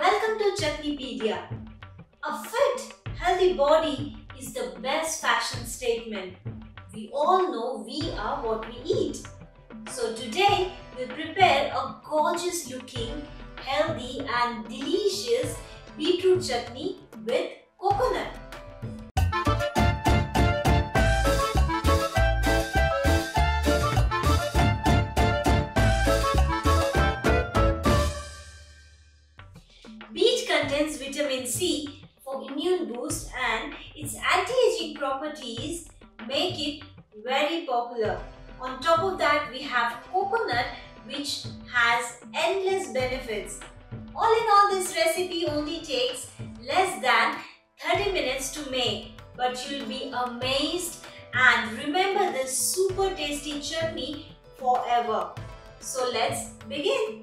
Welcome to ChutneyPedia. A fit, healthy body is the best fashion statement. We all know we are what we eat. So today we'll prepare a gorgeous looking, healthy and delicious beetroot chutney with coconut. Beet contains vitamin C for immune boost and its anti-aging properties make it very popular. On top of that, we have coconut which has endless benefits. All in all, this recipe only takes less than 30 minutes to make, but you'll be amazed and remember this super tasty chutney forever. So let's begin.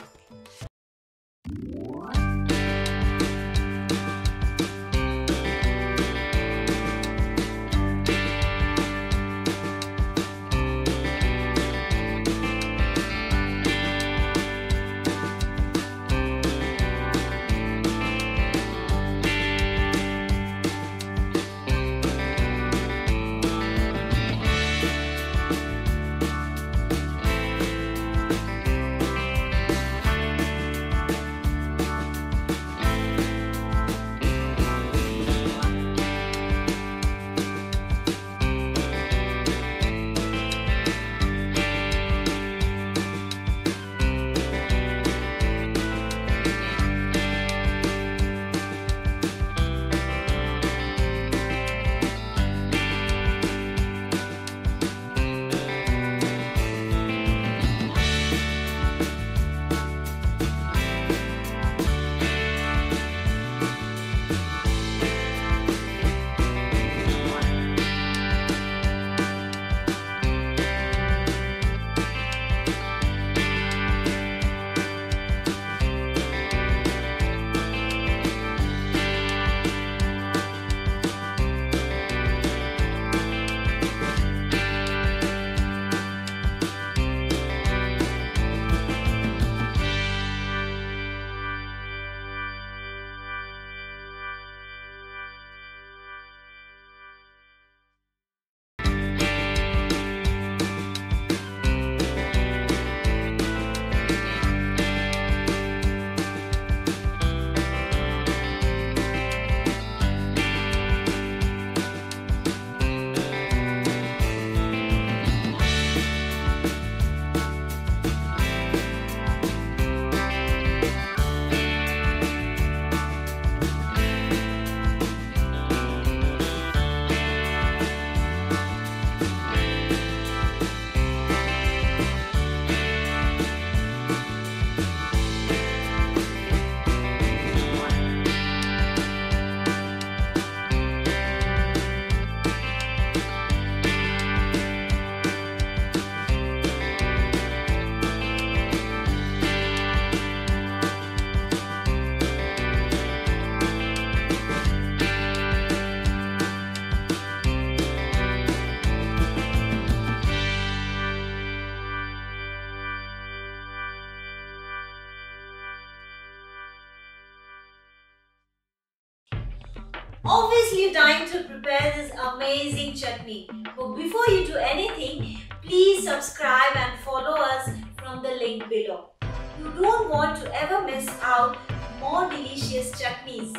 Obviously dying to prepare this amazing chutney. But before you do anything, please subscribe and follow us from the link below. You don't want to ever miss out more delicious chutneys.